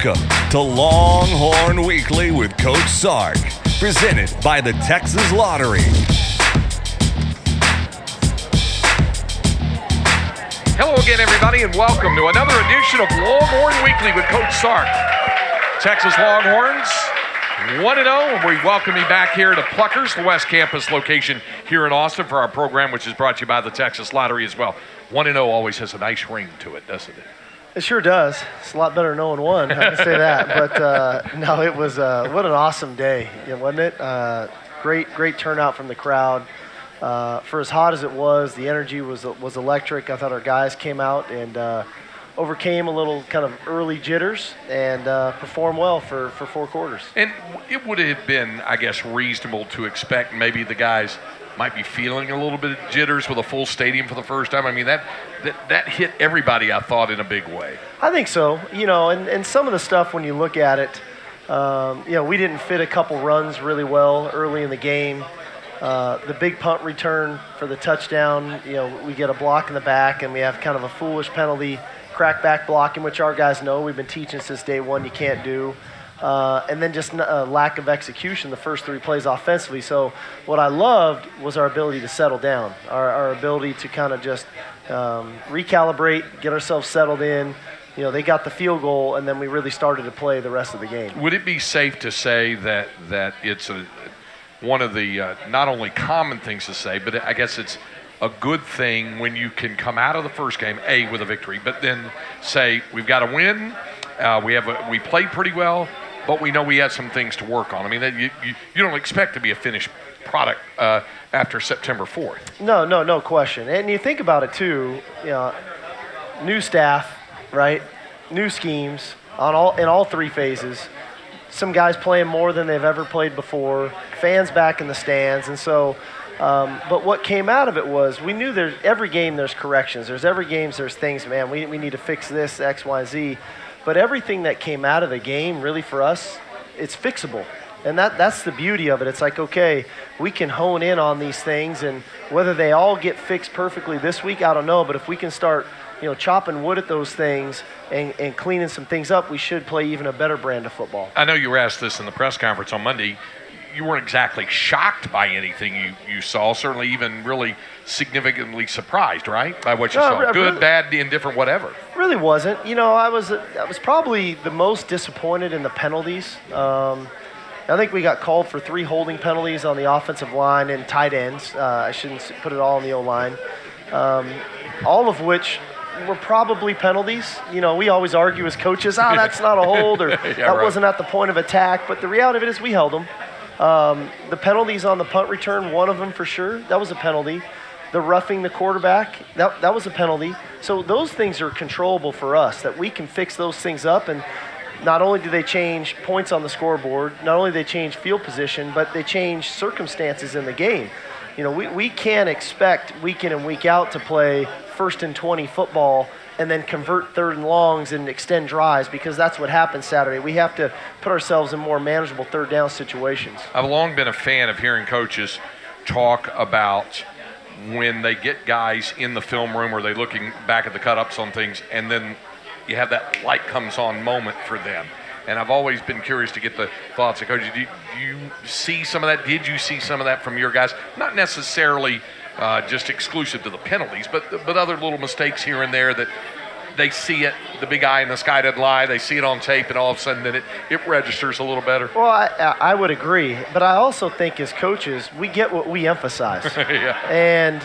Welcome to Longhorn Weekly with Coach Sark, presented by the Texas Lottery. Hello again, everybody, and welcome to another edition of Longhorn Weekly with Coach Sark. Texas Longhorns 1-0, and we welcome you back here to Pluckers, the West Campus location here in Austin for our program, which is brought to you by the Texas Lottery as well. 1-0 always has a nice ring to it, doesn't it? It sure does. It's a lot better than 0-1, I can say that. But no, it was what an awesome day, wasn't it? Great turnout from the crowd. For as hot as it was, the energy was electric. I thought our guys came out and overcame a little kind of early jitters and performed well for 4 quarters. And it would have been, I guess, reasonable to expect maybe the guys might be feeling a little bit of jitters with a full stadium for the first time. I mean, that hit everybody, I thought, in a big way. I think so. And some of the stuff when you look at it, we didn't fit a couple runs really well early in the game. The big punt return for the touchdown, we get a block in the back and we have kind of a foolish penalty, crackback blocking, which our guys know we've been teaching since day one you can't do. And then just a lack of execution the first 3 plays offensively. So what I loved was our ability to settle down, our ability to kind of just recalibrate, get ourselves settled in. They got the field goal, and then we really started to play the rest of the game. Would it be safe to say that it's one of the not only common things to say, but I guess it's a good thing when you can come out of the first game, with a victory, but then say, we've got to win, we played pretty well, but we know we had some things to work on. I mean, you don't expect to be a finished product after September 4th. No question. And you think about it, too, new staff, right? New schemes in all 3 phases. Some guys playing more than they've ever played before, fans back in the stands, and so but what came out of it was we knew every game there's corrections. There's things, man, we need to fix this, X, Y, Z. But everything that came out of the game, really for us, it's fixable. And that's the beauty of it. It's like, okay, we can hone in on these things, and whether they all get fixed perfectly this week, I don't know. But if we can start chopping wood at those things and cleaning some things up, we should play even a better brand of football. I know you were asked this in the press conference on Monday. You weren't exactly shocked by anything you saw, certainly even really significantly surprised, right, by what you saw? Good, really, bad, indifferent, whatever. Really wasn't. I was probably the most disappointed in the penalties. I think we got called for 3 holding penalties on the offensive line and tight ends. I shouldn't put it all on the O-line. All of which were probably penalties. We always argue as coaches, that's not a hold, or that wasn't at the point of attack. But the reality of it is we held them. The penalties on the punt return, one of them for sure, that was a penalty. The roughing the quarterback, that was a penalty. So those things are controllable for us, that we can fix those things up. And not only do they change points on the scoreboard, not only do they change field position, but they change circumstances in the game. We can't expect week in and week out to play 1st and 20 football and then convert 3rd and longs and extend drives, because that's what happened Saturday. We have to put ourselves in more manageable 3rd down situations. I've long been a fan of hearing coaches talk about when they get guys in the film room or they looking back at the cut-ups on things, and then you have that light comes on moment for them. And I've always been curious to get the thoughts of coaches. Do you see some of that? Did you see some of that from your guys? Not necessarily just exclusive to the penalties, but other little mistakes here and there that they see it, the big eye in the sky doesn't lie, they see it on tape, and all of a sudden then it registers a little better. Well, I would agree, but I also think as coaches, we get what we emphasize. Yeah. And,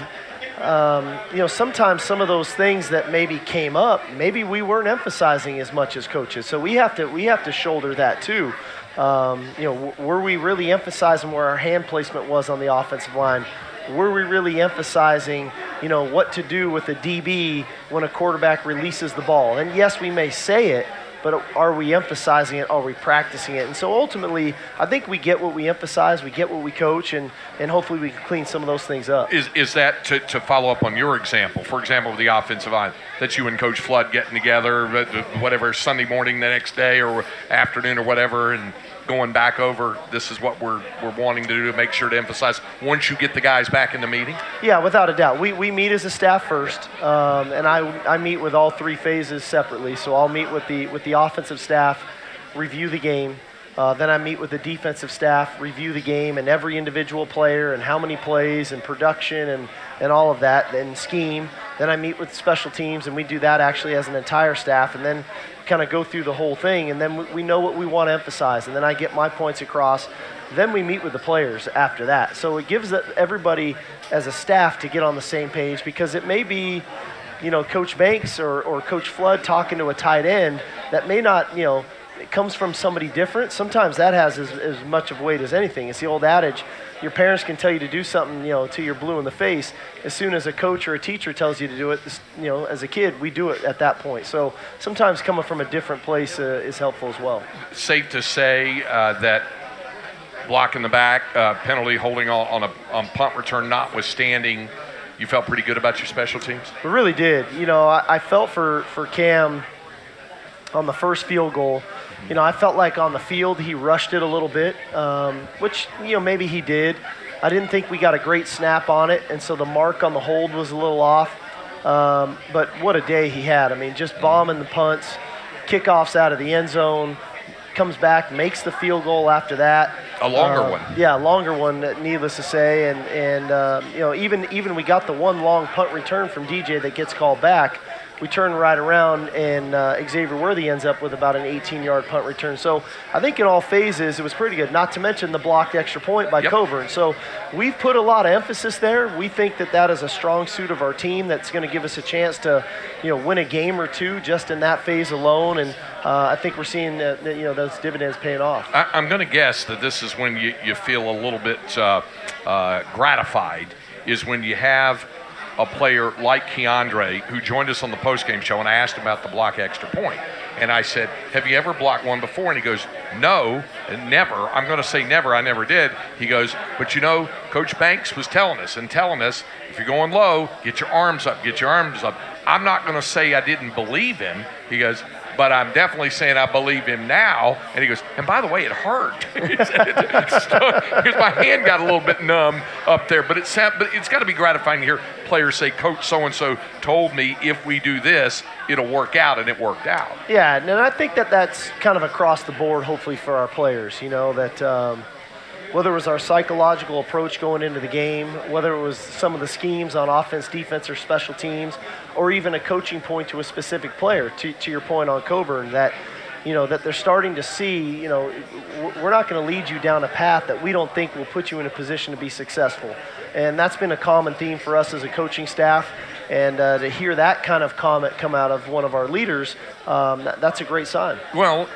sometimes some of those things that maybe came up, maybe we weren't emphasizing as much as coaches. So we have to shoulder that too. Were we really emphasizing where our hand placement was on the offensive line? Were we really emphasizing, what to do with a DB when a quarterback releases the ball? And yes, we may say it, but are we emphasizing it? Are we practicing it? And so ultimately, I think we get what we emphasize, we get what we coach, and hopefully we can clean some of those things up. Is that, to follow up on your example, for example, with the offensive line, that you and Coach Flood getting together, whatever, Sunday morning the next day or afternoon or whatever, and going back over, this is what we're wanting to do to make sure to emphasize once you get the guys back in the meeting? Yeah, without a doubt. We meet as a staff first, and I meet with all three phases separately. So I'll meet with the offensive staff review the game. Then I meet with the defensive staff, review the game and every individual player and how many plays and production and all of that and scheme. Then I meet with special teams, and we do that actually as an entire staff, and then kind of go through the whole thing, and then we know what we want to emphasize, and then I get my points across. Then we meet with the players after that. So it gives everybody as a staff to get on the same page, because it may be, Coach Banks or Coach Flood talking to a tight end that may not, it comes from somebody different. Sometimes that has as much of weight as anything. It's the old adage, your parents can tell you to do something, till you're blue in the face. As soon as a coach or a teacher tells you to do it, as a kid, we do it at that point. So sometimes coming from a different place is helpful as well. Safe to say that block in the back, penalty holding on punt return notwithstanding, you felt pretty good about your special teams? We really did. I felt for Cam on the first field goal. I felt like on the field he rushed it a little bit, which, maybe he did. I didn't think we got a great snap on it, and so the mark on the hold was a little off. But what a day he had. I mean, just bombing the punts, kickoffs out of the end zone, comes back, makes the field goal after that. A longer one. Yeah, a longer one, needless to say. And even we got the one long punt return from DJ that gets called back. We turn right around, and Xavier Worthy ends up with about an 18-yard punt return. So I think in all phases it was pretty good, not to mention the blocked extra point by Coburn. So we've put a lot of emphasis there. We think that is a strong suit of our team that's going to give us a chance to win a game or two just in that phase alone. And I think we're seeing those dividends paying off. I'm going to guess that this is when you feel a little bit gratified, is when you have a player like Keandre, who joined us on the postgame show, and I asked him about the block extra point. And I said, have you ever blocked one before? And he goes, no, never. I'm going to say never. I never did. He goes, but Coach Banks was telling us, if you're going low, get your arms up, get your arms up. I'm not going to say I didn't believe him. He goes, but I'm definitely saying I believe him now. And he goes, and by the way, it hurt. Because my hand got a little bit numb up there. But it's got to be gratifying to hear players say, Coach so-and-so told me if we do this, it'll work out, and it worked out. Yeah, and I think that's kind of across the board, hopefully, for our players, that whether it was our psychological approach going into the game, whether it was some of the schemes on offense, defense, or special teams, or even a coaching point to a specific player, to your point on Coburn, that they're starting to see, we're not going to lead you down a path that we don't think will put you in a position to be successful. And that's been a common theme for us as a coaching staff. And to hear that kind of comment come out of one of our leaders, that's a great sign. Well,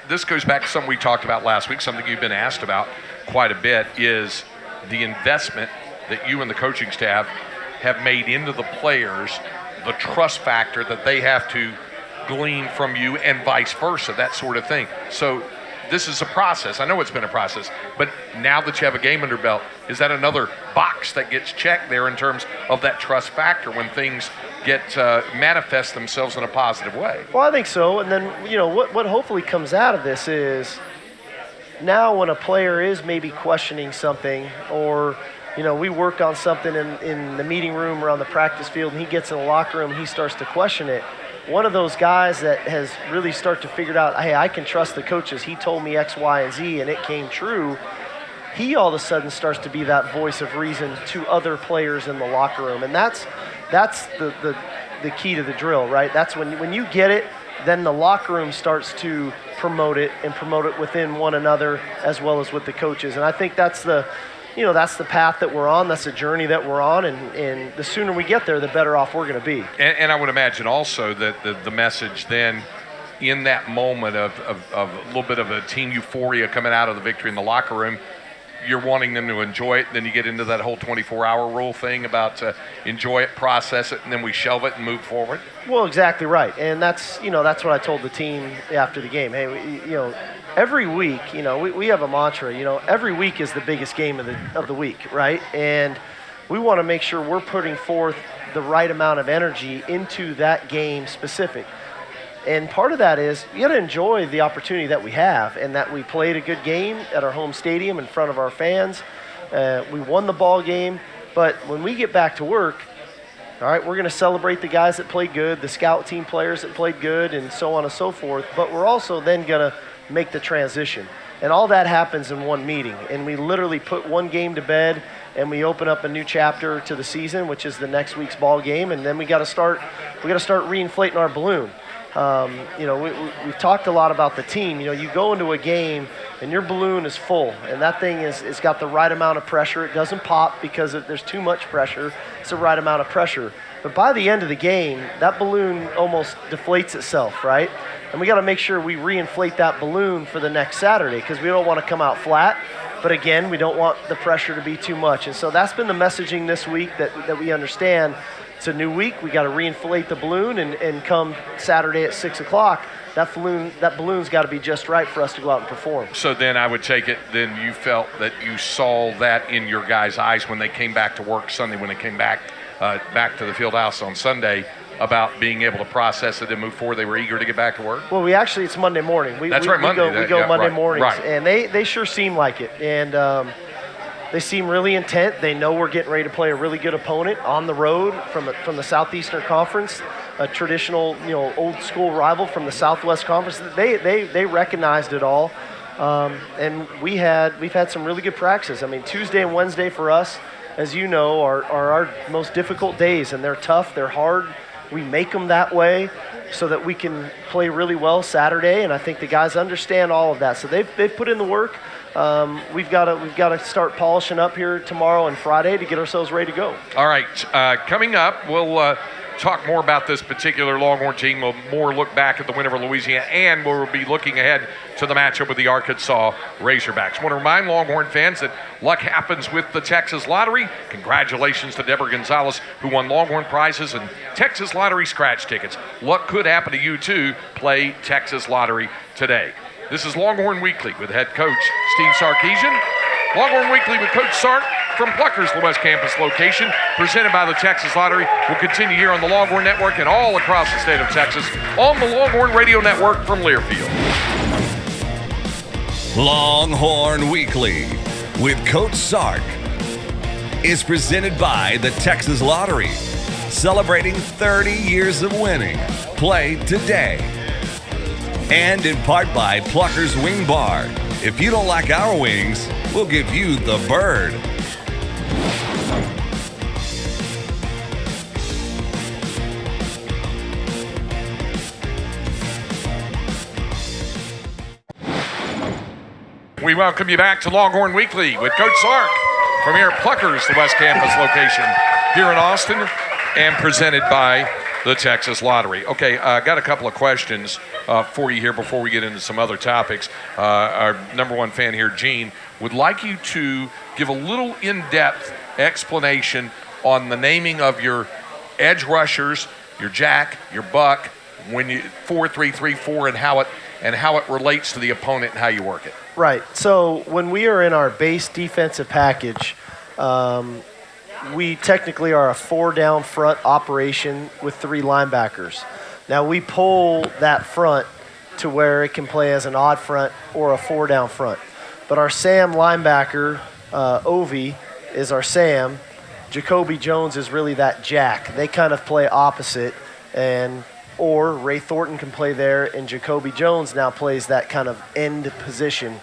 this goes back to something we talked about last week, something you've been asked about quite a bit, is the investment that you and the coaching staff have made into the players, the trust factor that they have to glean from you, and vice versa, that sort of thing. So this is a process. I know it's been a process, but now that you have a game under belt, is that another box that gets checked there in terms of that trust factor when things get manifest themselves in a positive way? Well, I think so. And then, what hopefully comes out of this is now when a player is maybe questioning something, or we work on something in the meeting room or on the practice field, and he gets in the locker room and he starts to question it. One of those guys that has really started to figure out, hey, I can trust the coaches. He told me X, Y, and Z, and it came true. He all of a sudden starts to be that voice of reason to other players in the locker room, and that's the key to the drill, right? That's when you get it, then the locker room starts to promote it within one another as well as with the coaches. And I think that's the path that we're on. That's the journey that we're on. And the sooner we get there, the better off we're going to be. And I would imagine also that the message then in that moment of a little bit of a team euphoria coming out of the victory in the locker room, you're wanting them to enjoy it. Then you get into that whole 24-hour rule thing about enjoy it, process it, and then we shelve it and move forward. Well, exactly right. And that's what I told the team after the game. Hey, every week, we have a mantra, every week is the biggest game of the week, right? And we want to make sure we're putting forth the right amount of energy into that game specific. And part of that is you got to enjoy the opportunity that we have, and that we played a good game at our home stadium in front of our fans. We won the ball game, but when we get back to work, all right, we're going to celebrate the guys that played good, the scout team players that played good, and so on and so forth. But we're also then going to make the transition. And all that happens in one meeting. And we literally put one game to bed, and we open up a new chapter to the season, which is the next week's ball game. And then we got to start reinflating our balloon. We've talked a lot about the team. You go into a game and your balloon is full, and that thing it's got the right amount of pressure. It doesn't pop because there's too much pressure. It's the right amount of pressure. But by the end of the game, that balloon almost deflates itself, right? And we got to make sure we reinflate that balloon for the next Saturday, because we don't want to come out flat. But again, we don't want the pressure to be too much. And so that's been the messaging this week that we understand. It's a new week. We got to reinflate the balloon, and come Saturday at 6 o'clock, that balloon's got to be just right for us to go out and perform. So then I would take it, then you felt that you saw that in your guys' eyes when they came back to work Sunday, when they came back to the field house on Sunday, about being able to process it and move forward. They were eager to get back to work? Well, it's Monday morning. That's right, Monday. We go Monday right, mornings, right. And they sure seem like it. And they seem really intent. They know we're getting ready to play a really good opponent on the road from the Southeastern Conference, a traditional, old school rival from the Southwest Conference. They recognized it all. And we've had some really good practices. I mean, Tuesday and Wednesday for us, as you know, are our most difficult days, and they're tough, they're hard. We make them that way so that we can play really well Saturday, and I think the guys understand all of that. So they've put in the work. We've got to start polishing up here tomorrow and Friday to get ourselves ready to go. All right, coming up, we'll talk more about this particular Longhorn team. We'll more look back at the win over Louisiana, and we'll be looking ahead to the matchup with the Arkansas Razorbacks. I want to remind Longhorn fans that luck happens with the Texas Lottery. Congratulations to Deborah Gonzalez, who won Longhorn prizes and Texas Lottery scratch tickets. Luck could happen to you too. Play Texas Lottery today. This is Longhorn Weekly with head coach Steve Sarkisian. Longhorn Weekly with Coach Sark from Plucker's, the West Campus location, presented by the Texas Lottery. Will continue here on the Longhorn Network and all across the state of Texas on the Longhorn Radio Network from Learfield. Longhorn Weekly with Coach Sark is presented by the Texas Lottery, celebrating 30 years of winning. Play today. And in part by Plucker's Wing Bar. If you don't like our wings, we'll give you the bird. We welcome you back to Longhorn Weekly with Coach Sark from here at Plucker's, the West Campus location here in Austin, and presented by the Texas Lottery. Okay, I got a couple of questions for you here before we get into some other topics. Our number one fan here, Gene, would like you to give a little in-depth explanation on the naming of your edge rushers, your jack, your buck, when you 4-3-3-4, and how it relates to the opponent and how you work it. Right. So when we are in our base defensive package, we technically are a 4-down front operation with 3 linebackers. Now we pull that front to where it can play as an odd front or a 4-down front. But our Sam linebacker, Ovi, is our Sam. Jacoby Jones is really that jack. They kind of play opposite, or Ray Thornton can play there, and Jacoby Jones now plays that kind of end position.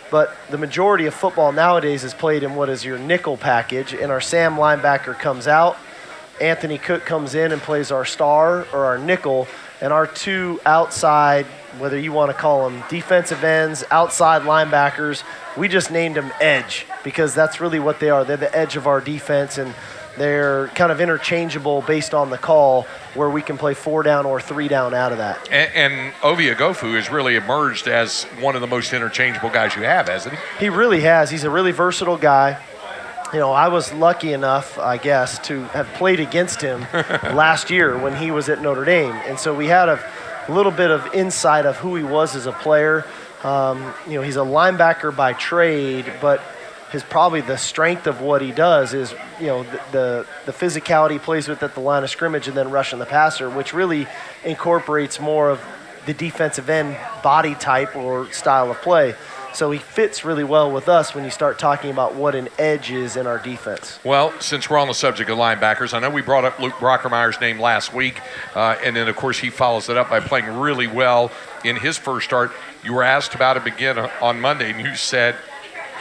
But the majority of football nowadays is played in what is your nickel package, and our Sam linebacker comes out. Anthony Cook comes in and plays our star or our nickel, and our 2 outside, whether you want to call them defensive ends, outside linebackers, we just named them edge because that's really what they are. They're the edge of our defense, and they're kind of interchangeable based on the call where we can play 4-down or 3-down out of that. And Ovi Agofu has really emerged as one of the most interchangeable guys you have, hasn't he? He really has. He's a really versatile guy. I was lucky enough, I guess, to have played against him last year when he was at Notre Dame. And so we had a little bit of insight of who he was as a player. He's a linebacker by trade, but probably the strength of what he does is, the physicality he plays with at the line of scrimmage and then rushing the passer, which really incorporates more of the defensive end body type or style of play. So he fits really well with us when you start talking about what an edge is in our defense. Well, since we're on the subject of linebackers, I know we brought up Luke Brockermeyer's name last week, and then, of course, he follows it up by playing really well in his first start. You were asked about him again on Monday, and you said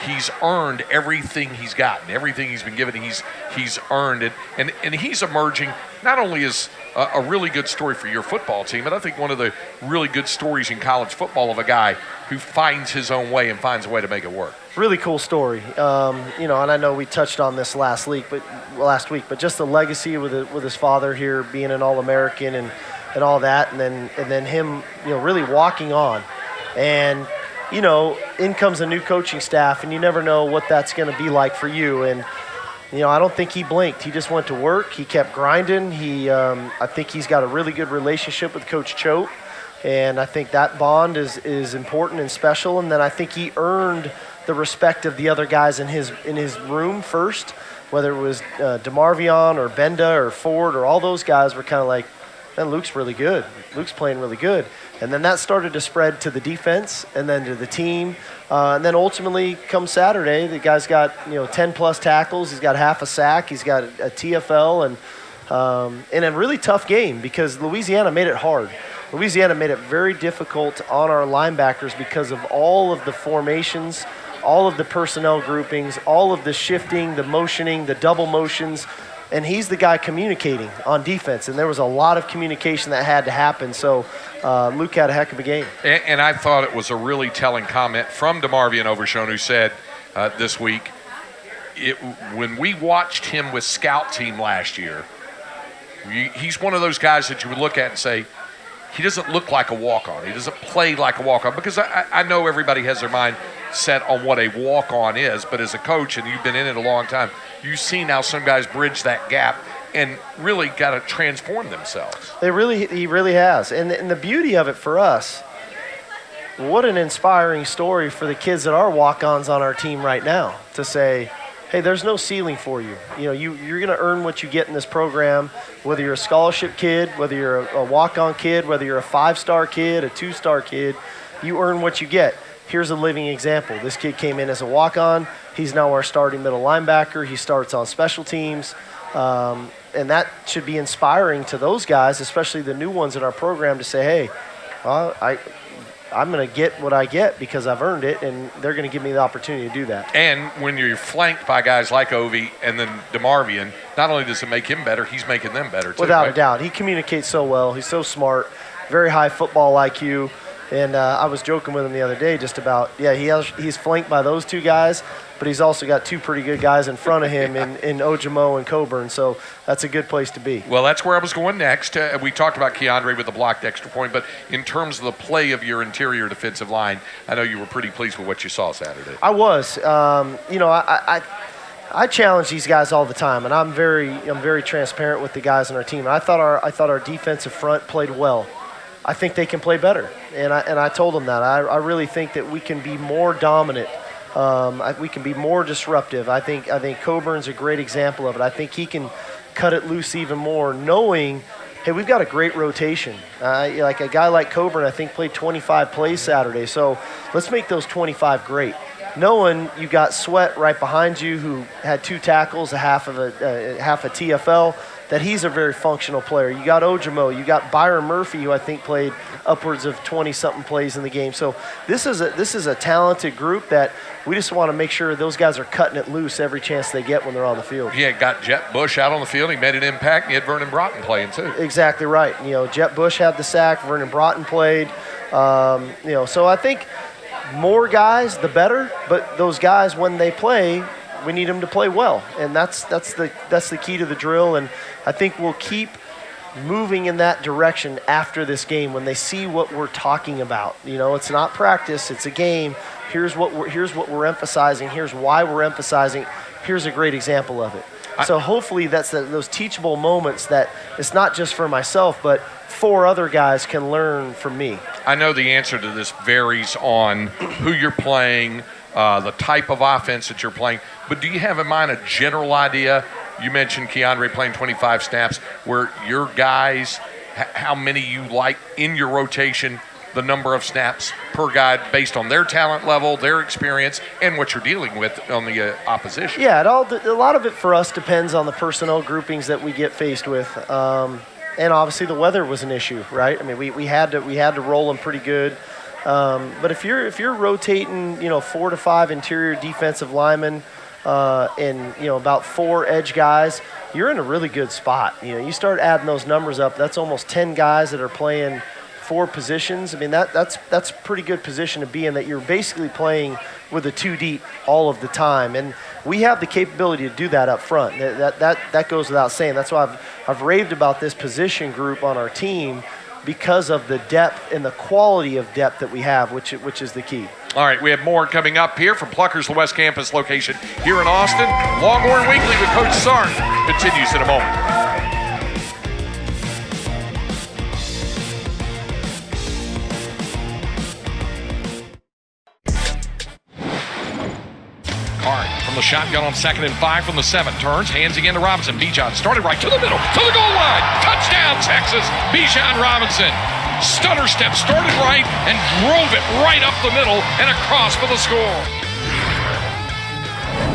he's earned everything he's gotten, everything he's been given. He's earned it, and he's emerging not only as a really good story for your football team, but I think one of the really good stories in college football of a guy who finds his own way and finds a way to make it work. Really cool story. And I know we touched on this last week, but just the legacy with his father here being an All-American and all that, and then him, really walking on. And, in comes a new coaching staff, and you never know what that's going to be like for you. And, I don't think he blinked. He just went to work. He kept grinding. I think he's got a really good relationship with Coach Choate, and I think that bond is important and special. And then I think he earned the respect of the other guys in his room first, whether it was DeMarvion or Benda or Ford or all those guys were kind of like, man, Luke's really good. Luke's playing really good. And then that started to spread to the defense and then to the team. And then ultimately, come Saturday, the guy's got 10-plus tackles. He's got half a sack. He's got a TFL and in a really tough game because Louisiana made it hard. Louisiana made it very difficult on our linebackers because of all of the formations, all of the personnel groupings, all of the shifting, the motioning, the double motions. And he's the guy communicating on defense, and there was a lot of communication that had to happen. So Luke had a heck of a game. And I thought it was a really telling comment from DeMarvion Overshone, who said this week, when we watched him with scout team last year, he's one of those guys that you would look at and say, he doesn't look like a walk-on. He doesn't play like a walk-on. Because I know everybody has their mind set on what a walk-on is, but as a coach, and you've been in it a long time, you've seen how some guys bridge that gap and really got to transform themselves. He really has. And the beauty of it for us, what an inspiring story for the kids that are walk-ons on our team right now to say, hey, there's no ceiling for you. You're going to earn what you get in this program, whether you're a scholarship kid, whether you're a walk-on kid, whether you're a 5-star kid, a 2-star kid, you earn what you get. Here's a living example. This kid came in as a walk-on. He's now our starting middle linebacker. He starts on special teams. And that should be inspiring to those guys, especially the new ones in our program, to say, hey, I'm going to get what I get because I've earned it, and they're going to give me the opportunity to do that. And when you're flanked by guys like Ovi and then DeMarvion, not only does it make him better, he's making them better too. Without a doubt. He communicates so well. He's so smart, very high football IQ. And I was joking with him the other day just about, he's flanked by those two guys, but he's also got two pretty good guys in front of him in Ojimo and Coburn, so that's a good place to be. Well, that's where I was going next. We talked about Keandre with the blocked extra point, but in terms of the play of your interior defensive line, I know you were pretty pleased with what you saw Saturday. I was. I challenge these guys all the time, and I'm very transparent with the guys on our team. I thought our defensive front played well. I think they can play better, and I told them that. I really think that we can be more dominant. We can be more disruptive. I think Coburn's a great example of it. I think he can cut it loose even more, knowing, hey, we've got a great rotation. Like a guy like Coburn, I think, played 25 plays Saturday, so let's make those 25 great. Knowing you got Sweat right behind you, who had 2 tackles, half a TFL, that he's a very functional player. You got Ojimo, you got Byron Murphy, who I think played upwards of 20-something plays in the game. So this is a talented group that we just want to make sure those guys are cutting it loose every chance they get when they're on the field. Yeah, got Jet Bush out on the field. He made an impact. And he had Vernon Broughton playing too. Exactly right. Jet Bush had the sack. Vernon Broughton played. So I think more guys, the better. But those guys, when they play, we need them to play well, and that's the key to the drill. And I think we'll keep moving in that direction after this game when they see what we're talking about. It's not practice; it's a game. Here's what we're emphasizing. Here's why we're emphasizing. Here's a great example of it. So hopefully that's those teachable moments that it's not just for myself, but 4 other guys can learn from me. I know the answer to this varies on who you're playing, the type of offense that you're playing, but do you have in mind a general idea? You mentioned Keandre playing 25 snaps, where your guys, how many you like in your rotation the number of snaps per guy based on their talent level, their experience, and what you're dealing with on the opposition. Yeah, a lot of it for us depends on the personnel groupings that we get faced with. And obviously the weather was an issue, right? I mean, we had to roll them pretty good. But if you're rotating, 4 to 5 interior defensive linemen and about 4 edge guys, you're in a really good spot. You start adding those numbers up. That's almost 10 guys that are playing 4 positions. I mean, that's a pretty good position to be in, that you're basically playing with a 2 deep all of the time. And we have the capability to do that up front. That goes without saying. That's why I've raved about this position group on our team, because of the depth and the quality of depth that we have, which is the key. All right, we have more coming up here from Pluckers, the West Campus location here in Austin. Longhorn Weekly with Coach Sark continues in a moment. From the shotgun on 2nd and 5 from the 7. Turns, hands again to Robinson. Bijan started right to the middle, to the goal line. Touchdown, Texas. Bijan Robinson. Stunner step, started right and drove it right up the middle and across for the score.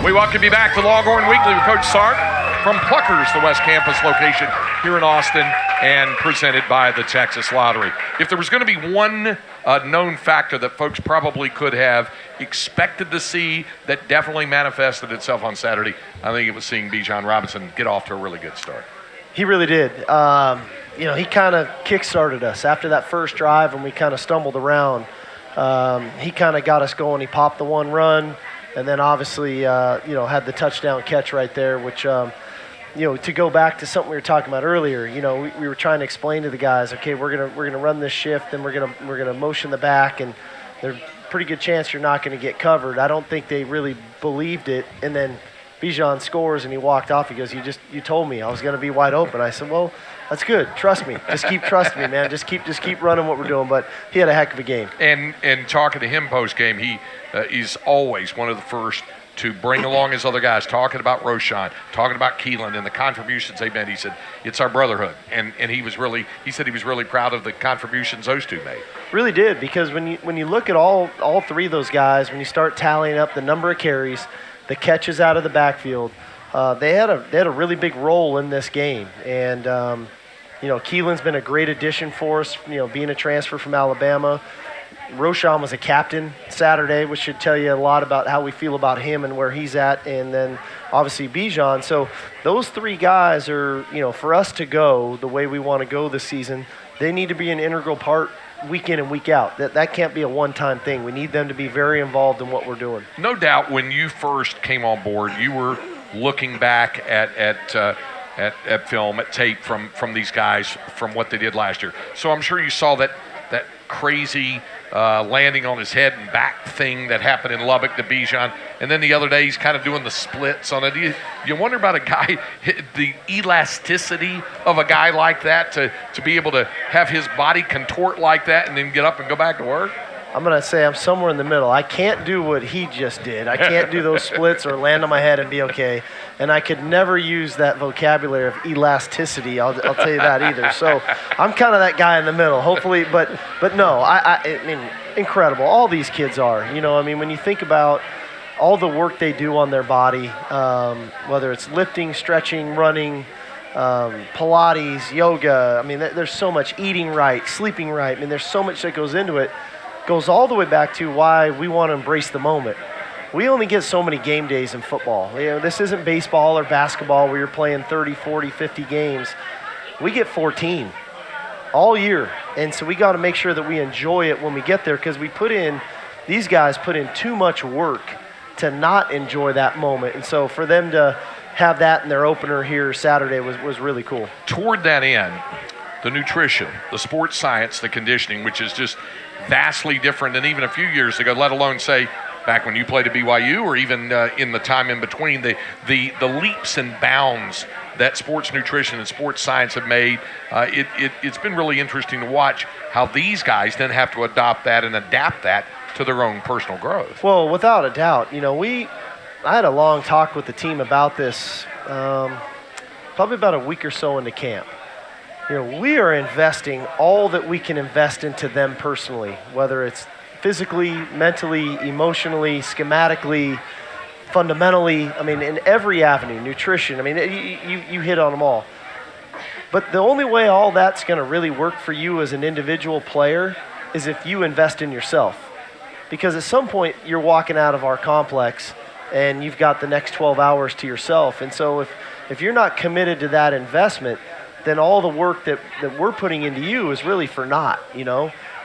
We welcome you back to Longhorn Weekly with Coach Sark from Pluckers, the West Campus location here in Austin, and presented by the Texas Lottery. If there was going to be one known factor that folks probably could have expected to see that definitely manifested itself on Saturday, I think it was seeing Bijan Robinson get off to a really good start. He really did. He kind of kick-started us after that first drive, and we kind of stumbled around. He kind of got us going. He popped the one run, and then obviously, had the touchdown catch right there, which, to go back to something we were talking about earlier, we were trying to explain to the guys, okay, we're gonna run this shift, and we're gonna motion the back, and there's a pretty good chance you're not going to get covered. I don't think they really believed it, and then Bijan scores, and he walked off. He goes, you told me I was going to be wide open. I said, well, that's good. Trust me. Just keep trusting me, man. Just keep running what we're doing. But he had a heck of a game. And talking to him post-game, he's always one of the first to bring along his other guys, talking about Roshan, talking about Keelan and the contributions they made. He said, it's our brotherhood. And he said he was really proud of the contributions those two made. Really did, because when you look at all 3 of those guys, when you start tallying up the number of carries, the catches out of the backfield, they had a really big role in this game. And Keelan's been a great addition for us, being a transfer from Alabama. Roshan was a captain Saturday, which should tell you a lot about how we feel about him and where he's at, and then obviously Bijan. So those 3 guys are, for us to go the way we want to go this season, they need to be an integral part week in and week out. That can't be a one-time thing. We need them to be very involved in what we're doing. No doubt when you first came on board, you were looking back at film, at tape from these guys, from what they did last year. So I'm sure you saw that crazy landing on his head and back thing that happened in Lubbock to Bijan. And then the other day he's kind of doing the splits on it. You wonder about a guy, the elasticity of a guy like that to be able to have his body contort like that and then get up and go back to work. I'm going to say I'm somewhere in the middle. I can't do what he just did. I can't do those splits or land on my head and be okay. And I could never use that vocabulary of elasticity. I'll tell you that either. So I'm kind of that guy in the middle, hopefully. But no, I mean, incredible. All these kids are. When you think about all the work they do on their body, whether it's lifting, stretching, running, Pilates, yoga. I mean, there's so much, eating right, sleeping right. I mean, there's so much that goes into it. Goes all the way back to why we want to embrace the moment. We only get so many game days in football. This isn't baseball or basketball where you're playing 30, 40, 50 games. We get 14 all year. And so we got to make sure that we enjoy it when we get there, because these guys put in too much work to not enjoy that moment. And so for them to have that in their opener here Saturday was really cool. Toward that end, the nutrition, the sports science, the conditioning, which is just vastly different than even a few years ago, let alone say back when you played at BYU or even in the time in between, the leaps and bounds that sports nutrition and sports science have made. It's been really interesting to watch how these guys then have to adopt that and adapt that to their own personal growth. Well, without a doubt. I had a long talk with the team about this probably about a week or so into camp. we are investing all that we can invest into them personally, whether it's physically, mentally, emotionally, schematically, fundamentally, in every avenue, nutrition. You hit on them all. But the only way all that's going to really work for you as an individual player is if you invest in yourself. Because at some point, you're walking out of our complex and you've got the next 12 hours to yourself. And so if you're not committed to that investment, then all the work that we're putting into you is really for naught,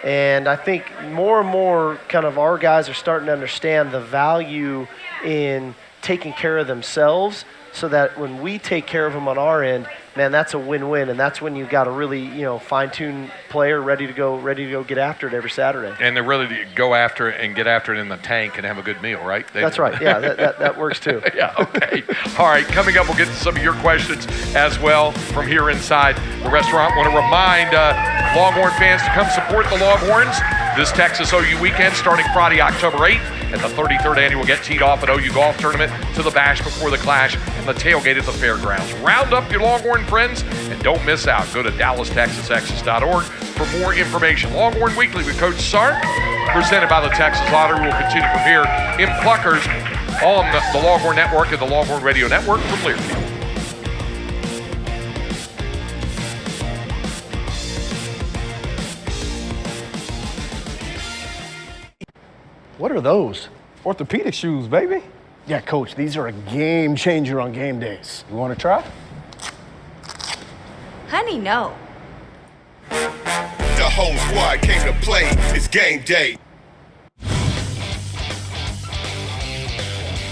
And I think more and more kind of our guys are starting to understand the value in taking care of themselves so that when we take care of them on our end, man, that's a win-win, and that's when you've got a really, fine-tuned player ready to go get after it every Saturday. And they're ready to go after it and get after it in the tank and have a good meal, right? That's right. Yeah, that works too. Yeah, okay. All right, coming up, we'll get to some of your questions as well from here inside the restaurant. Want to remind Longhorn fans to come support the Longhorns this Texas OU weekend starting Friday, October 8th at the 33rd annual Get Teed Off at OU Golf Tournament to the Bash before the Clash and the tailgate at the fairgrounds. Round up your Longhorn friends and don't miss out. Go to DallasTexasExes.org for more information. Longhorn Weekly with Coach Sark, presented by the Texas Lottery. We'll continue from here in Pluckers on the Longhorn Network and the Longhorn Radio Network from Learfield. What are those? Orthopedic shoes, baby. Yeah, Coach, these are a game changer on game days. You want to try? Honey, no. The whole squad came to play. It's game day.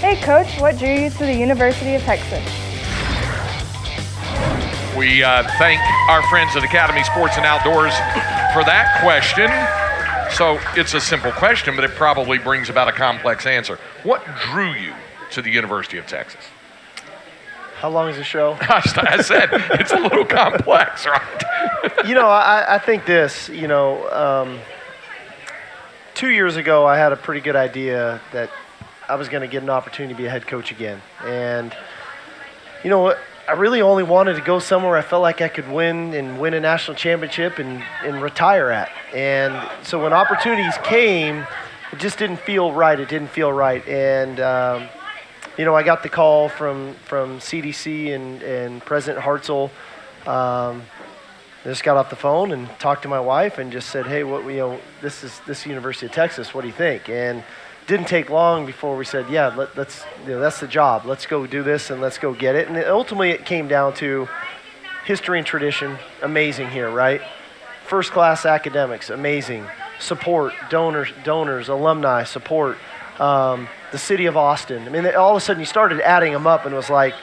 Hey, Coach, what drew you to the University of Texas? We thank our friends at Academy Sports and Outdoors for that question. So it's a simple question, but it probably brings about a complex answer. What drew you to the University of Texas? How long is the show? I said it's a little complex, right? I think this, 2 years ago, I had a pretty good idea that I was going to get an opportunity to be a head coach again. And, I really only wanted to go somewhere I felt like I could win a national championship and retire at. And so when opportunities came, it just didn't feel right. It didn't feel right. And, I got the call from CDC and President Hartzell. I just got off the phone and talked to my wife and just said, hey, this is University of Texas. What do you think? And didn't take long before we said, yeah, let's that's the job. Let's go do this and let's go get it. And ultimately it came down to history and tradition, amazing here, right? First class academics, amazing. Support, donors, alumni, support. The city of Austin. All of a sudden you started adding them up and it was like,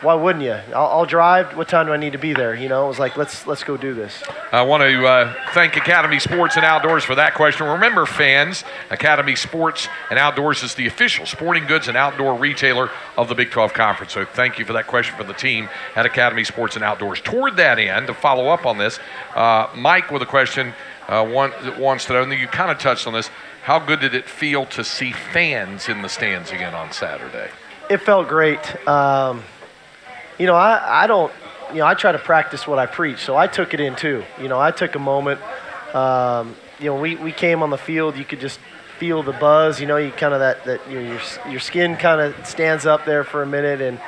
why wouldn't you? I'll drive. What time do I need to be there? It was like, let's go do this. I want to thank Academy Sports and Outdoors for that question. Remember, fans, Academy Sports and Outdoors is the official sporting goods and outdoor retailer of the Big 12 Conference. So thank you for that question for the team at Academy Sports and Outdoors. Toward that end, to follow up on this, Mike with a question wants to know, and you kind of touched on this, how good did it feel to see fans in the stands again on Saturday? It felt great. I try to practice what I preach, so I took it in too. I took a moment. We came on the field. You could just feel the buzz. You kind of your skin kind of stands up there for a minute, and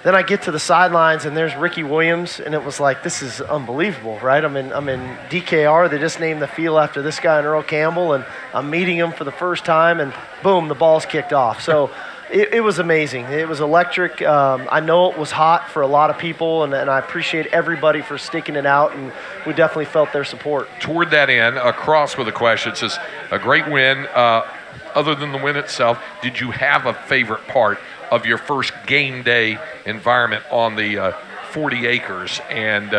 then I get to the sidelines, and there's Ricky Williams, and it was like, this is unbelievable, right? I'm in DKR. They just named the field after this guy and Earl Campbell, and I'm meeting him for the first time, and boom, the ball's kicked off. So. It was amazing. It was electric. I know it was hot for a lot of people, and I appreciate everybody for sticking it out, and we definitely felt their support. Toward that end, across with a question, it says, a great win. Other than the win itself, did you have a favorite part of your first game day environment on the 40 acres? And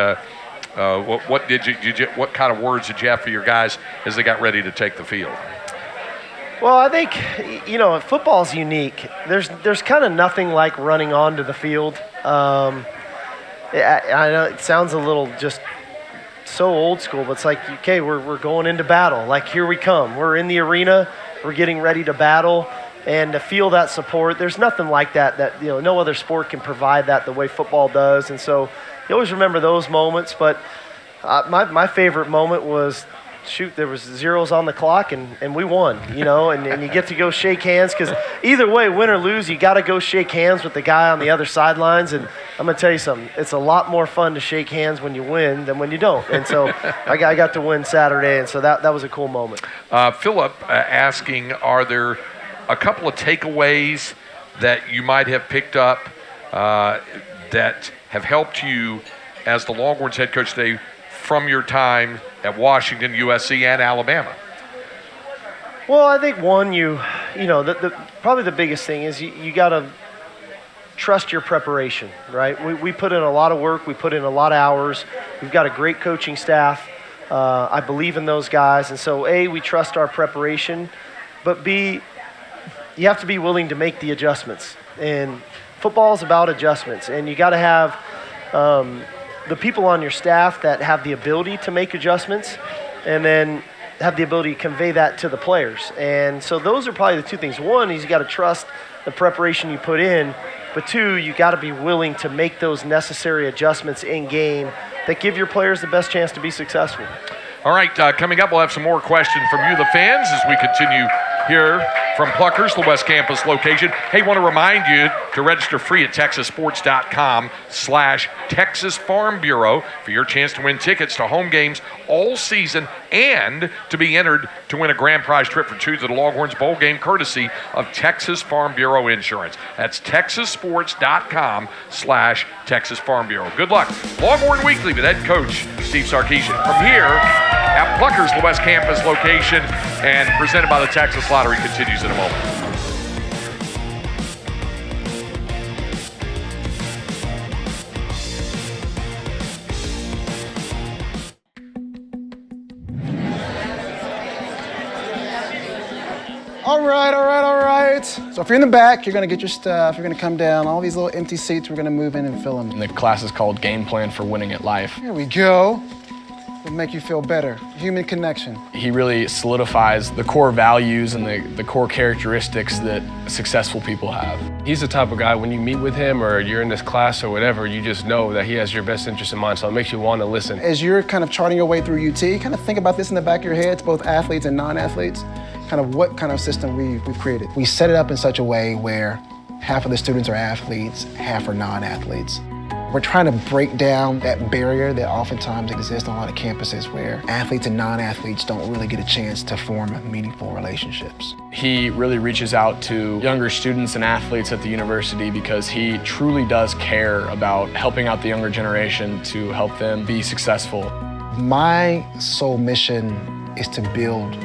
what kind of words did you have for your guys as they got ready to take the field? Well, I think, football's unique. There's kind of nothing like running onto the field. I know it sounds a little just so old school, but it's like, okay, we're going into battle. Like, here we come. We're in the arena. We're getting ready to battle. And to feel that support, there's nothing like that no other sport can provide that the way football does. And so you always remember those moments. But, My favorite moment was, there was zeros on the clock and we won, and you get to go shake hands because either way, win or lose, you got to go shake hands with the guy on the other sidelines. And I'm going to tell you something, it's a lot more fun to shake hands when you win than when you don't. And so I got to win Saturday, and so that was a cool moment. Philip asking, are there a couple of takeaways that you might have picked up that have helped you as the Longhorns head coach today from your time at Washington, USC, and Alabama? Well, I think one, probably the biggest thing is you got to trust your preparation, right? We put in a lot of work. We put in a lot of hours. We've got a great coaching staff. I believe in those guys. And so, A, we trust our preparation. But B, you have to be willing to make the adjustments. And football is about adjustments. And you got to have the people on your staff that have the ability to make adjustments and then have the ability to convey that to the players. And so those are probably the two things. One is you got to trust the preparation you put in, but two, you got to be willing to make those necessary adjustments in game that give your players the best chance to be successful. All right, coming up, we'll have some more questions from you, the fans, as we continue here from Pluckers, the West Campus location. Hey, want to remind you to register free at texassports.com/Texas Farm Bureau for your chance to win tickets to home games all season and to be entered to win a grand prize trip for two to the Longhorns Bowl game courtesy of Texas Farm Bureau Insurance. That's texassports.com/Texas Farm Bureau. Good luck. Longhorn Weekly with head coach Steve Sarkisian from here at Pluckers, the West Campus location, and presented by the Texas Lottery continues in a moment. All right. So if you're in the back, you're gonna get your stuff, you're gonna come down. All these little empty seats, we're gonna move in and fill them. And the class is called Game Plan for Winning at Life. Here we go. It'll make you feel better. Human connection. He really solidifies the core values and the core characteristics that successful people have. He's the type of guy, when you meet with him or you're in this class or whatever, you just know that he has your best interest in mind, so it makes you want to listen. As you're kind of charting your way through UT, kind of think about this in the back of your head, both athletes and non-athletes, kind of what kind of system we've created. We set it up in such a way where half of the students are athletes, half are non-athletes. We're trying to break down that barrier that oftentimes exists on a lot of campuses where athletes and non-athletes don't really get a chance to form meaningful relationships. He really reaches out to younger students and athletes at the university because he truly does care about helping out the younger generation to help them be successful. My sole mission is to build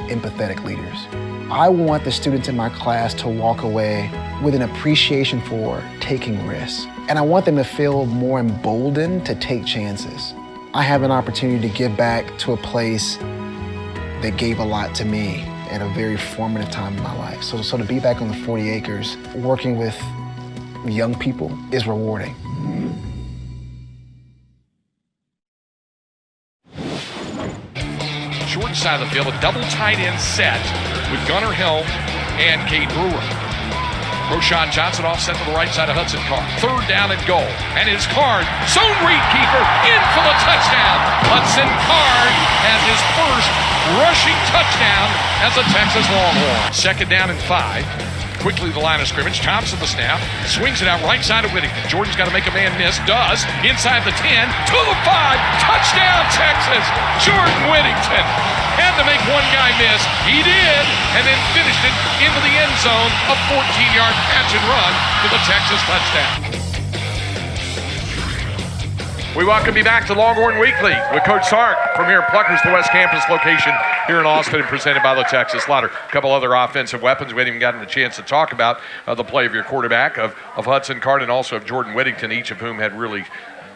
empathetic leaders. I want the students in my class to walk away with an appreciation for taking risks. And I want them to feel more emboldened to take chances. I have an opportunity to give back to a place that gave a lot to me at a very formative time in my life. So to be back on the 40 acres, working with young people is rewarding. Short side of the field, a double tight end set with Gunnar Helm and Cade Brewer. Roshan Johnson offset to the right side of Hudson Card. Third down and goal. And his Card, zone read keeper, in for the touchdown. Hudson Card has his first rushing touchdown as a Texas Longhorn. Second down and 5. Quickly to the line of scrimmage. Thompson the snap. Swings it out right side of Whittington. Jordan's got to make a man miss. Does. Inside the 10. To the 5. Touchdown, Texas. Jordan Whittington. Had to make one guy miss. He did. And then finished it into the end zone. A 14-yard catch and run for the Texas touchdown. We welcome you back to Longhorn Weekly with Coach Sark from here at Pluckers, the West Campus location here in Austin, and presented by the Texas Lottery. A couple other offensive weapons we haven't even gotten a chance to talk about. The play of your quarterback, of Hudson Card, and also of Jordan Whittington, each of whom had really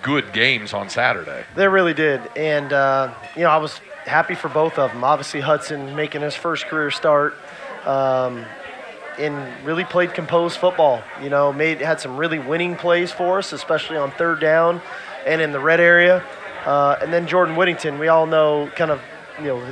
good games on Saturday. They really did. And, I was happy for both of them. Obviously, Hudson making his first career start. And really played composed football. Had some really winning plays for us, especially on third down and in the red area. And then Jordan Whittington, we all know kind of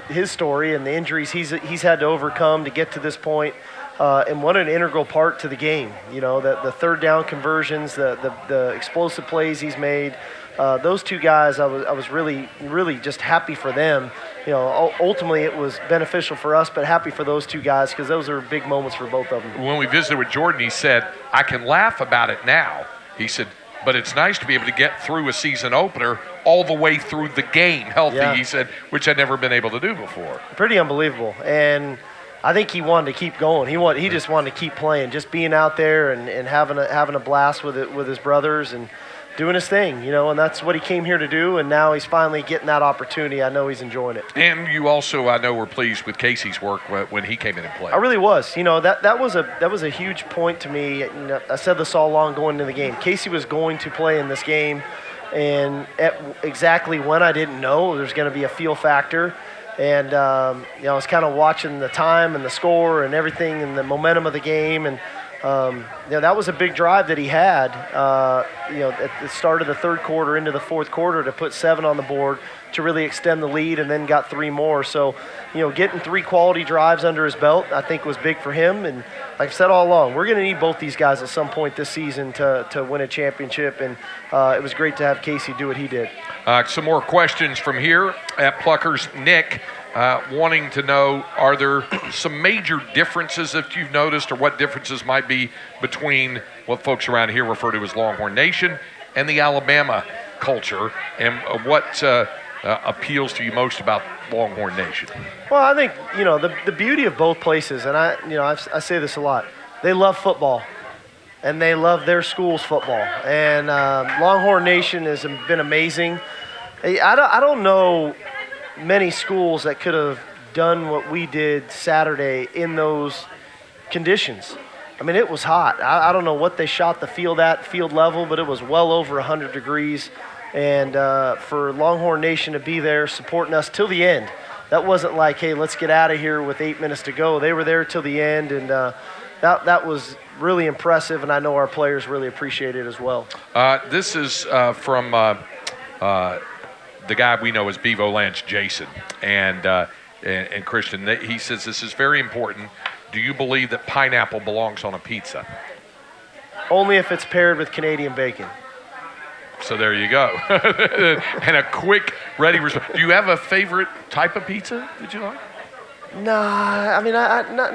his story and the injuries he's had to overcome to get to this point. and what an integral part to the game. You know, the third down conversions, the explosive plays he's made. Those two guys, I was really, really just happy for them. You know, ultimately it was beneficial for us, but happy for those two guys because those are big moments for both of them. When we visited with Jordan, he said, I can laugh about it now. He said, but it's nice to be able to get through a season opener all the way through the game healthy, he said, which I'd never been able to do before. Pretty unbelievable. And I think he wanted to keep going. He just wanted to keep playing, just being out there and having a blast with it with his brothers and doing his thing, you know, and that's what he came here to do, and now he's finally getting that opportunity. I know he's enjoying it. And you also, I know, were pleased with Casey's work when he came in and played. I really was. You know, that was a huge point to me. You know, I said this all along going into the game. Casey was going to play in this game, and exactly when I didn't know, there's going to be a feel factor. And, you know, I was kind of watching the time and the score and everything and the momentum of the game, and you know, that was a big drive that he had, you know, at the start of the third quarter into the fourth quarter to put 7 on the board to really extend the lead, and then got 3 more. So, you know, getting 3 quality drives under his belt, I think was big for him. And like I said all along, we're going to need both these guys at some point this season to win a championship. And it was great to have Casey do what he did. Some more questions from here at Pluckers. Nick, wanting to know, are there some major differences that you've noticed, or what differences might be between what folks around here refer to as Longhorn Nation and the Alabama culture, and what appeals to you most about Longhorn Nation? Well, I think, you know, the beauty of both places, and I say this a lot, they love football, and they love their school's football. And Longhorn Nation has been amazing. I don't know many schools that could have done what we did Saturday in those conditions. I mean, it was hot. I don't know what they shot the field at, field level, but it was well over 100 degrees. And for Longhorn Nation to be there supporting us till the end, that wasn't like, hey, let's get out of here with 8 minutes to go. They were there till the end, and that was really impressive, and I know our players really appreciate it as well. This is from the guy we know as Bevo Lance, Jason, and Christian. He says this is very important. Do you believe that pineapple belongs on a pizza? Only if it's paired with Canadian bacon. So there you go. And a quick, ready response. Do you have a favorite type of pizza that you like? Nah, I mean,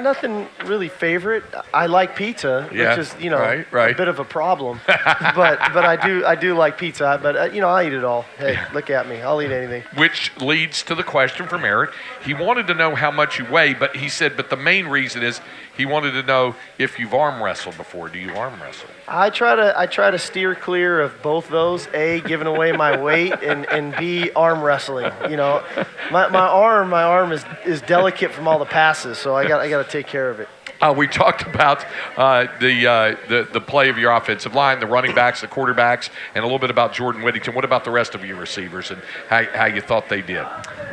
nothing really favorite. I like pizza, which is, you know, right. a bit of a problem. but I do like pizza. But, you know, I eat it all. Hey, look at me. I'll eat anything. Which leads to the question from Eric. He wanted to know how much you weigh, but he said, but the main reason is he wanted to know if you've arm wrestled before. Do you arm wrestle? I try to steer clear of both those. A, giving away my weight, and B, arm wrestling. You know, my arm is delicate from all the passes, so I got to take care of it. We talked about the play of your offensive line, the running backs, the quarterbacks, and a little bit about Jordan Whittington. What about the rest of your receivers and how you thought they did?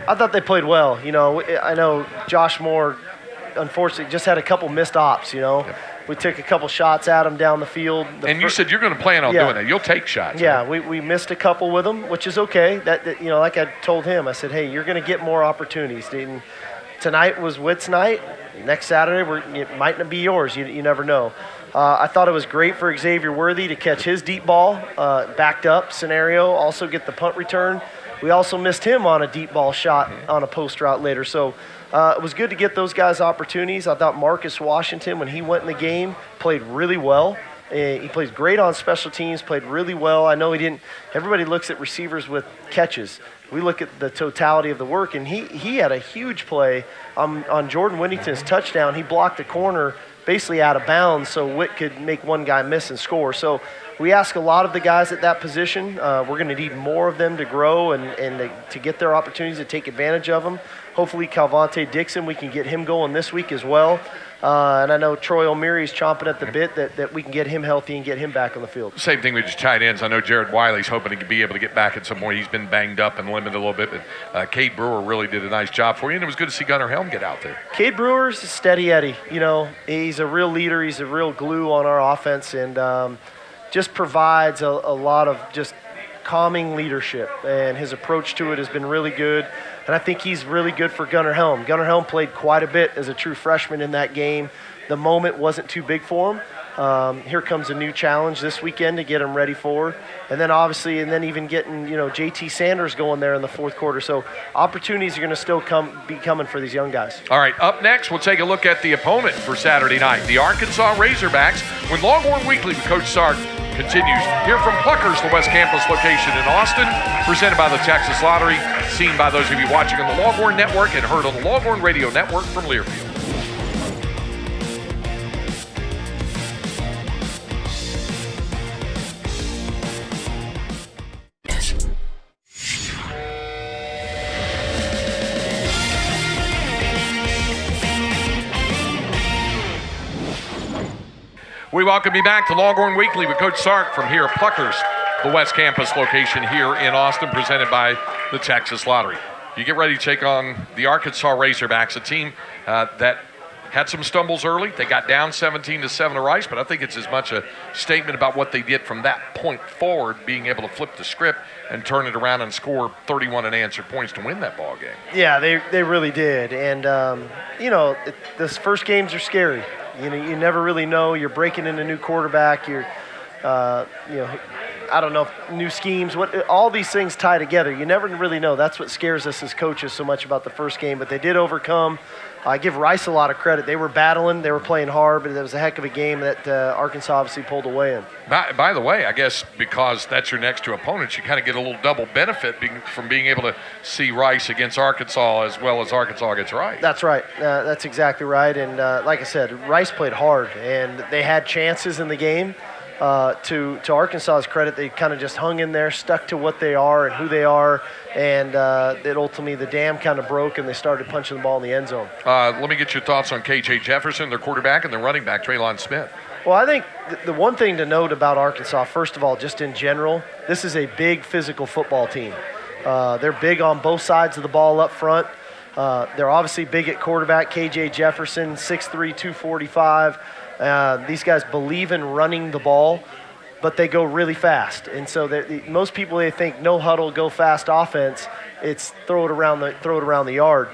I thought they played well. You know, I know Josh Moore, unfortunately, just had a couple missed ops, you know. Yep. We took a couple shots at him down the field. And you said you're going to plan on doing that. You'll take shots. Yeah, right? we missed a couple with him, which is okay. That you know, like I told him, I said, hey, you're going to get more opportunities. And tonight was Witt's night. Next Saturday, it might not be yours. You never know. I thought it was great for Xavier Worthy to catch his deep ball, backed up scenario, also get the punt return. We also missed him on a deep ball shot on a post route later. So it was good to get those guys opportunities. I thought Marcus Washington, when he went in the game, played really well. He plays great on special teams, played really well. I know he didn't – everybody looks at receivers with catches. We look at the totality of the work, and he had a huge play on Jordan Whittington's touchdown. He blocked the corner basically out of bounds so Witt could make one guy miss and score. So we ask a lot of the guys at that position. We're going to need more of them to grow and to get their opportunities to take advantage of them. Hopefully Calvante Dixon, we can get him going this week as well. And I know Troy O'Meary's chomping at the bit that we can get him healthy and get him back on the field. Same thing with his tight ends. I know Jared Wiley's hoping to be able to get back at some point. He's been banged up and limited a little bit, but Cade Brewer really did a nice job for you, and it was good to see Gunnar Helm get out there. Cade Brewer's a steady Eddie. You know, he's a real leader. He's a real glue on our offense, and just provides a lot of just calming leadership, and his approach to it has been really good. And I think he's really good for Gunnar Helm. Gunnar Helm played quite a bit as a true freshman in that game. the moment wasn't too big for them. Here comes a new challenge this weekend to get them ready for. And then obviously, even getting, JT Sanders going there in the fourth quarter. So opportunities are going to still be coming for these young guys. All right, up next, we'll take a look at the opponent for Saturday night, the Arkansas Razorbacks, when Longhorn Weekly with Coach Sark continues. Here from Pluckers, the West Campus location in Austin, presented by the Texas Lottery, seen by those of you watching on the Longhorn Network and heard on the Longhorn Radio Network from Learfield. We welcome you back to Longhorn Weekly with Coach Sark from here at Pluckers, the West Campus location here in Austin, presented by the Texas Lottery. You get ready to take on the Arkansas Razorbacks, a team that had some stumbles early. They got down 17-7 to Rice, but I think it's as much a statement about what they did from that point forward, being able to flip the script and turn it around and score 31 unanswered points to win that ball game. Yeah, they really did. And, those first games are scary. You never really know. You're breaking in a new quarterback. You're, I don't know, new schemes. All these things tie together. You never really know. That's what scares us as coaches so much about the first game. But they did overcome. I give Rice a lot of credit. They were battling. They were playing hard, but it was a heck of a game that Arkansas obviously pulled away in. By the way, I guess because that's your next two opponents, you kind of get a little double benefit from being able to see Rice against Arkansas as well as Arkansas against Rice. That's right. That's exactly right. And like I said, Rice played hard, and they had chances in the game. To Arkansas's credit, they kind of just hung in there, stuck to what they are and who they are, and that ultimately the dam kind of broke and they started punching the ball in the end zone. Let me get your thoughts on KJ Jefferson, their quarterback, and their running back, Traylon Smith. Well, I think the one thing to note about Arkansas, first of all, just in general, this is a big physical football team. They're big on both sides of the ball up front. They're obviously big at quarterback. KJ Jefferson, 6'3", 245. These guys believe in running the ball, but they go really fast. And so most people, they think no huddle, go fast offense. It's throw it around the yard.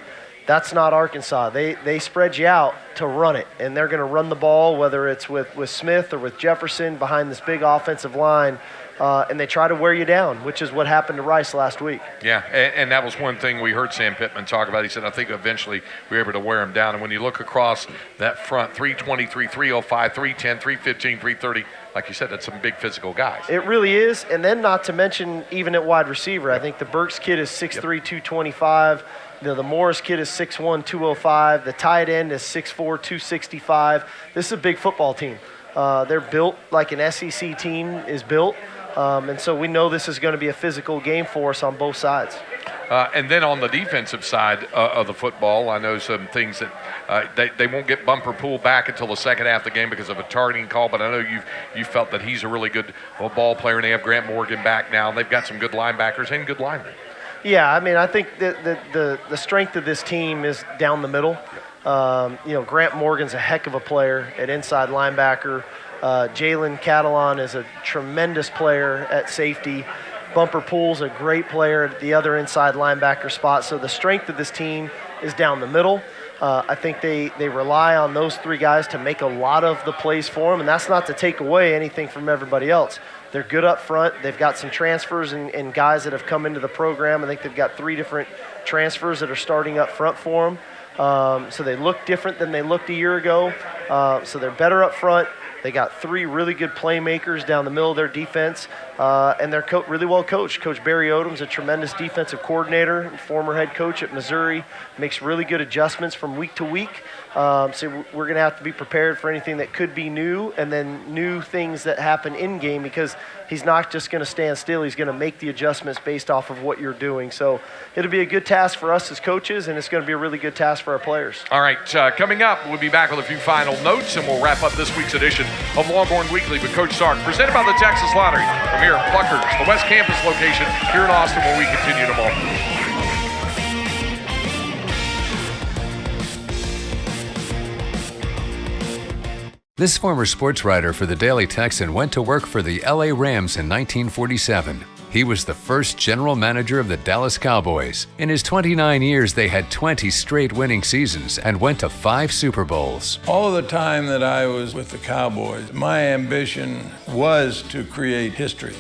That's not Arkansas. They spread you out to run it, and they're going to run the ball, whether it's with Smith or with Jefferson behind this big offensive line. And they try to wear you down, which is what happened to Rice last week. Yeah, and that was one thing we heard Sam Pittman talk about. He said, I think eventually we were able to wear him down. And when you look across that front, 323, 305, 310, 315, 330, like you said, that's some big physical guys. It really is. And then not to mention even at wide receiver, I think the Burks kid is 6'3", 225. The Morris kid is 6'1", 205. The tight end is 6'4", 265. This is a big football team. They're built like an SEC team is built. And so we know this is going to be a physical game for us on both sides. And then on the defensive side of the football, I know some things that they won't get Bumper Poole back until the second half of the game because of a targeting call, but I know you felt that he's a really good ball player, and they have Grant Morgan back now, and they've got some good linebackers and good linemen. Yeah, I mean, I think the strength of this team is down the middle. Grant Morgan's a heck of a player at inside linebacker. Jalen Catalon is a tremendous player at safety. Bumper Poole's a great player at the other inside linebacker spot. So the strength of this team is down the middle. I think they rely on those three guys to make a lot of the plays for them, and that's not to take away anything from everybody else. They're good up front. They've got some transfers and guys that have come into the program. I think they've got 3 different transfers that are starting up front for them. So they look different than they looked a year ago. So they're better up front. They got 3 really good playmakers down the middle of their defense, and they're really well coached. Coach Barry Odom's a tremendous defensive coordinator, former head coach at Missouri, makes really good adjustments from week to week. So we're going to have to be prepared for anything that could be new, and then new things that happen in-game, because he's not just going to stand still. He's going to make the adjustments based off of what you're doing. So it'll be a good task for us as coaches, and it's going to be a really good task for our players. All right, coming up, we'll be back with a few final notes, and we'll wrap up this week's edition of Longhorn Weekly with Coach Sark, presented by the Texas Lottery from here at Pluckers, the West Campus location here in Austin, where we continue tomorrow. This former sports writer for the Daily Texan went to work for the LA Rams in 1947. He was the first general manager of the Dallas Cowboys. In his 29 years, they had 20 straight winning seasons and went to 5 Super Bowls. All of the time that I was with the Cowboys, my ambition was to create history.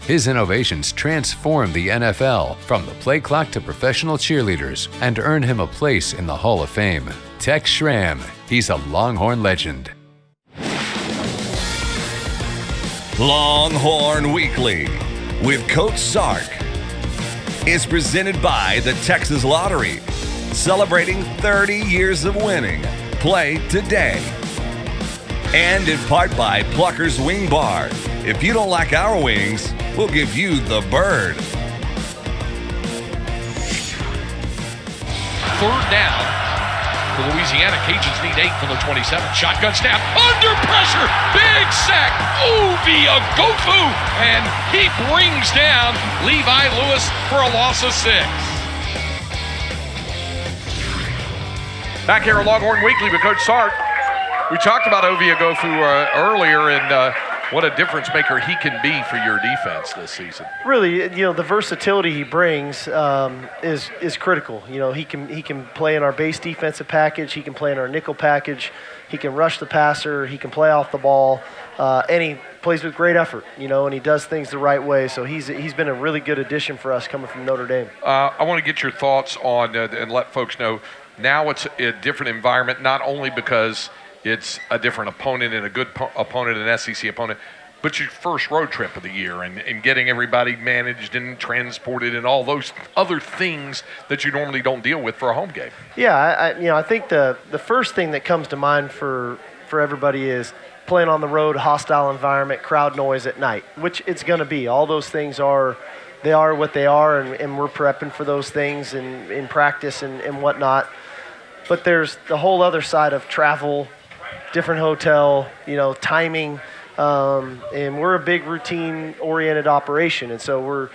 His innovations transformed the NFL from the play clock to professional cheerleaders and earned him a place in the Hall of Fame. Tex Schramm, he's a Longhorn legend. Longhorn Weekly with Coach Sark is presented by the Texas Lottery, celebrating 30 years of winning. Play today. And in part by Plucker's Wing Bar. If you don't like our wings, we'll give you the bird. 3rd down. The Louisiana Cajuns need 8 from the 27. Shotgun snap, under pressure, big sack, Ovia Gofu, and he brings down Levi Lewis for a loss of 6. Back here at Longhorn Weekly with Coach Sark. We talked about Ovia Gofu earlier, and what a difference maker he can be for your defense this season. Really, the versatility he brings is critical. He can play in our base defensive package. He can play in our nickel package. He can rush the passer. He can play off the ball, and he plays with great effort. And he does things the right way. So he's been a really good addition for us coming from Notre Dame. I want to get your thoughts on and let folks know now it's a different environment, not only because it's a different opponent and a good opponent, an SEC opponent, but your first road trip of the year and getting everybody managed and transported and all those other things that you normally don't deal with for a home game. Yeah, I think the first thing that comes to mind for everybody is playing on the road, hostile environment, crowd noise at night, which it's going to be. All those things are what they are, and we're prepping for those things in practice and whatnot. But there's the whole other side of travel, different hotel, timing, and we're a big routine-oriented operation, and so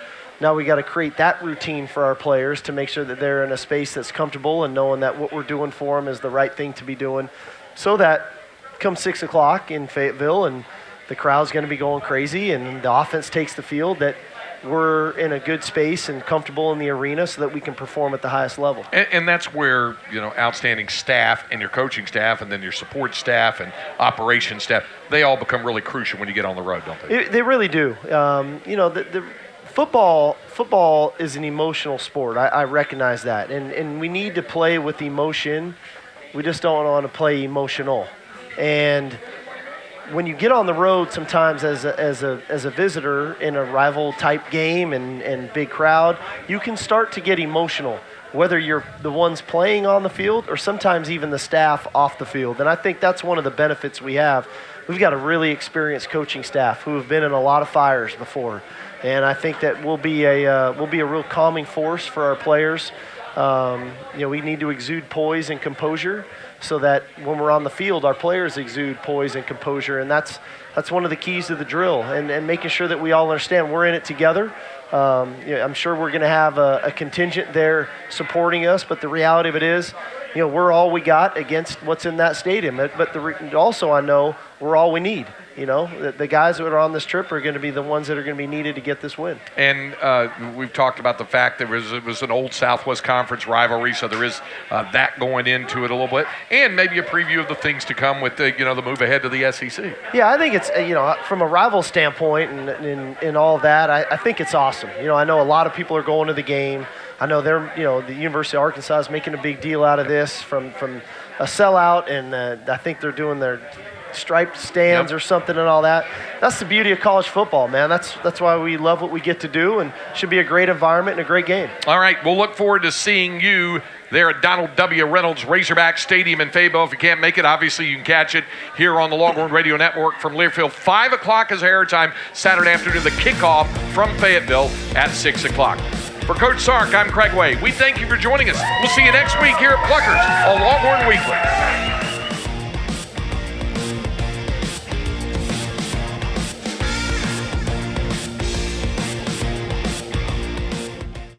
we got to create that routine for our players to make sure that they're in a space that's comfortable and knowing that what we're doing for them is the right thing to be doing, so that come 6 o'clock in Fayetteville and the crowd's going to be going crazy and the offense takes the field, that we're in a good space and comfortable in the arena so that we can perform at the highest level. And that's where, outstanding staff and your coaching staff and then your support staff and operations staff, they all become really crucial when you get on the road, don't they? They really do. The football is an emotional sport. I recognize that. And we need to play with emotion. We just don't want to play emotional. And when you get on the road sometimes as a visitor in a rival type game and big crowd, you can start to get emotional, whether you're the ones playing on the field or sometimes even the staff off the field. And I think that's one of the benefits we have. We've got a really experienced coaching staff who have been in a lot of fires before. And I think that we'll be a real calming force for our players. We need to exude poise and composure so that when we're on the field, our players exude poise and composure, and that's one of the keys to the drill, and making sure that we all understand we're in it together. I'm sure we're going to have a contingent there supporting us, but the reality of it is, we're all we got against what's in that stadium. But also I know we're all we need. The guys that are on this trip are going to be the ones that are going to be needed to get this win. And we've talked about the fact that it was an old Southwest Conference rivalry, so there is that going into it a little bit, and maybe a preview of the things to come with the move ahead to the SEC. Yeah, I think it's from a rival standpoint and all that, I think it's awesome. I know a lot of people are going to the game. I know the University of Arkansas is making a big deal out of this from a sellout, and I think they're doing their striped stands or something and all that. That's the beauty of college football, man. That's why we love what we get to do, and it should be a great environment and a great game. All right, we'll look forward to seeing you there at Donald W. Reynolds Razorback Stadium in Fayetteville. If you can't make it, obviously you can catch it here on the Longhorn Radio Network from Learfield. 5 o'clock is airtime Saturday afternoon, the kickoff from Fayetteville at 6 o'clock. For Coach Sark, I'm Craig Way. We thank you for joining us. We'll see you next week here at Pluckers on Longhorn Weekly.